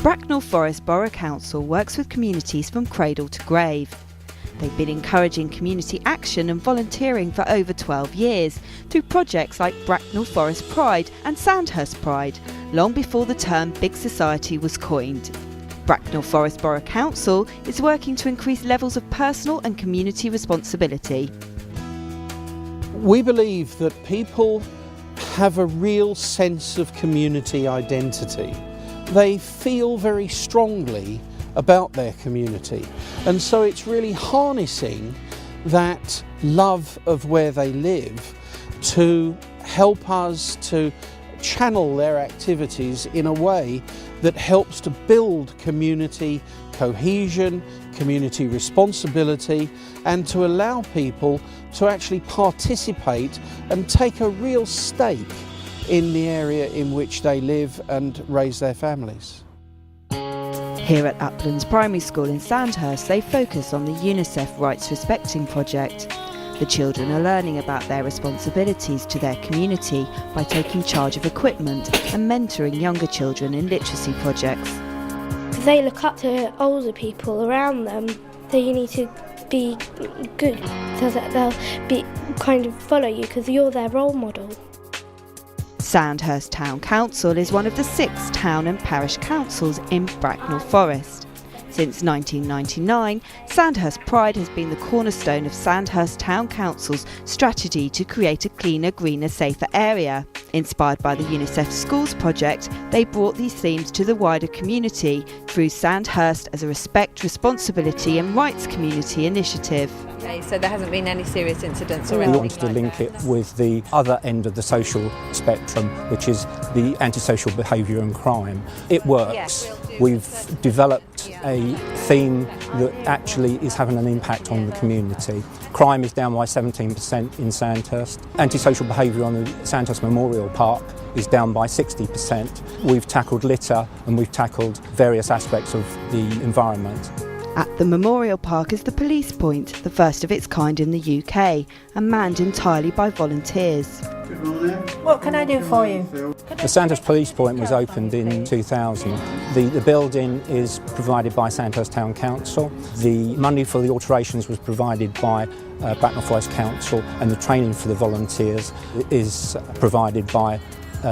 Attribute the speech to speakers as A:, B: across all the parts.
A: Bracknell Forest Borough Council works with communities from cradle to grave. They've been encouraging community action and volunteering for over 12 years through projects like Bracknell Forest Pride and Sandhurst Pride, long before the term Big Society was coined. Bracknell Forest Borough Council is working to increase levels of personal and community responsibility.
B: We believe that people have a real sense of community identity. They feel very strongly about their community, and so it's really harnessing that love of where they live to help us to channel their activities in a way that helps to build community cohesion, community responsibility, and to allow people to actually participate and take a real stake in the area in which they live and raise their families.
A: Here at Uplands Primary School in Sandhurst, they focus on the UNICEF Rights Respecting project. The children are learning about their responsibilities to their community by taking charge of equipment and mentoring younger children in literacy projects.
C: Because they look up to older people around them, so you need to be good so that they'll kind of follow you because you're their role model.
A: Sandhurst Town Council is one of the 6 town and parish councils in Bracknell Forest. Since 1999, Sandhurst Pride has been the cornerstone of Sandhurst Town Council's strategy to create a cleaner, greener, safer area. Inspired by the UNICEF Schools project, they brought these themes to the wider community through Sandhurst as a respect, responsibility and rights community initiative.
D: Okay, so there hasn't been any serious incidents or anything.
E: We wanted to link it with the other end of the social spectrum, which is the antisocial behaviour and crime. It works. We've developed a theme that actually is having an impact on the community. Crime is down by 17% in Sandhurst. Antisocial behaviour on the Sandhurst Memorial Park is down by 60%. We've tackled litter and we've tackled various aspects of the environment.
A: At the Memorial Park is the police point, the first of its kind in the UK, and manned entirely by volunteers.
F: Good morning.
D: What can I do for you?
E: The Sandhurst Police Point was opened in 2000. The building is provided by Sandhurst Town Council. The money for the alterations was provided by Bracknell Forest Council, and the training for the volunteers is provided by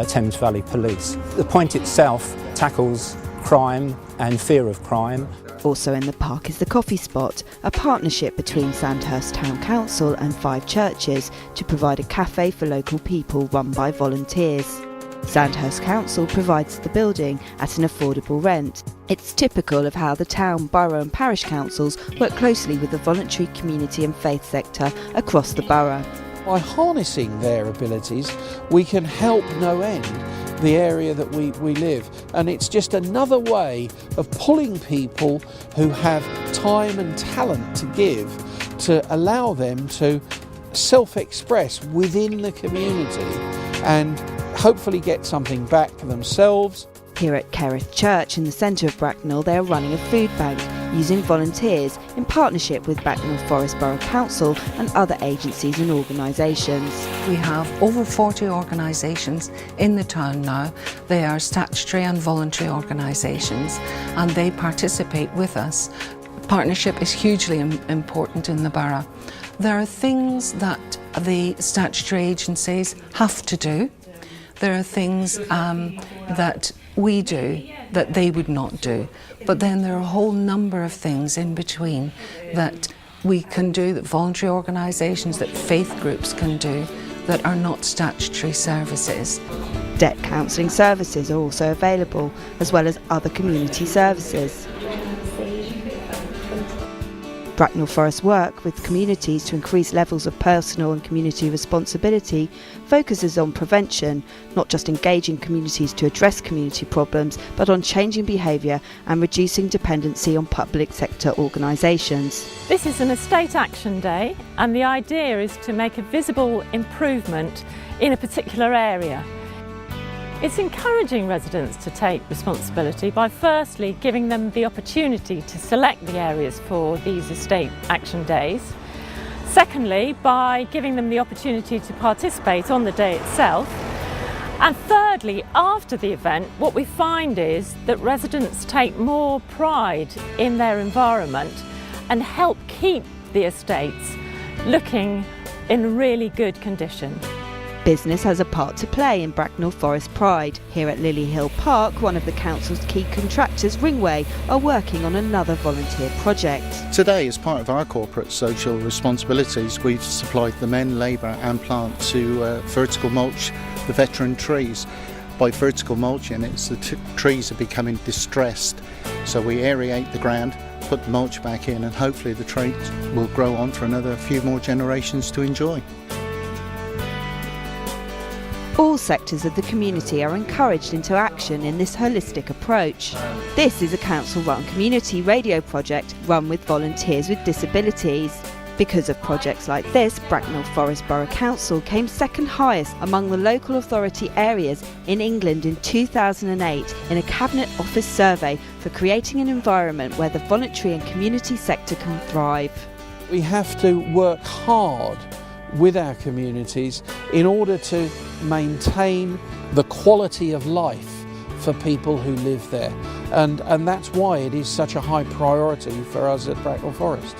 E: Thames Valley Police. The point itself tackles crime and fear of crime.
A: Also in the park is the Coffee Spot, a partnership between Sandhurst Town Council and 5 churches to provide a cafe for local people run by volunteers. Sandhurst Council provides the building at an affordable rent. It's typical of how the town, borough and parish councils work closely with the voluntary community and faith sector across the borough.
B: By harnessing their abilities, we can help no end the area that we live, and it's just another way of pulling people who have time and talent to give to allow them to self-express within the community and hopefully get something back for themselves.
A: Here at Cllr Church in the centre of Bracknell, they are running a food bank using volunteers in partnership with Bracknell Forest Borough Council and other agencies and organisations.
G: We have over 40 organisations in the town now. They are statutory and voluntary organisations, and they participate with us. Partnership is hugely important in the borough. There are things that the statutory agencies have to do. There are things that we do that they would not do. But then there are a whole number of things in between that we can do, that voluntary organisations, that faith groups can do, that are not statutory services.
A: Debt counselling services are also available, as well as other community services. Bracknell Forest work with communities to increase levels of personal and community responsibility focuses on prevention, not just engaging communities to address community problems, but on changing behaviour and reducing dependency on public sector organisations.
H: This is an estate action day, and the idea is to make a visible improvement in a particular area. It's encouraging residents to take responsibility by firstly giving them the opportunity to select the areas for these estate action days. Secondly, by giving them the opportunity to participate on the day itself. And thirdly, after the event, what we find is that residents take more pride in their environment and help keep the estates looking in really good condition.
A: Business has a part to play in Bracknell Forest Pride. Here at Lily Hill Park, one of the council's key contractors, Ringway, are working on another volunteer project.
F: Today, as part of our corporate social responsibilities, we've supplied the men, labour and plant to vertical mulch the veteran trees. By vertical mulching, it's the trees are becoming distressed, so we aerate the ground, put the mulch back in, and hopefully the trees will grow on for another few more generations to enjoy.
A: All sectors of the community are encouraged into action in this holistic approach. This is a council-run community radio project run with volunteers with disabilities. Because of projects like this, Bracknell Forest Borough Council came second highest among the local authority areas in England in 2008 in a Cabinet Office survey for creating an environment where the voluntary and community sector can thrive.
B: We have to work hard with our communities in order to maintain the quality of life for people who live there, and that's why it is such a high priority for us at Bracknell Forest.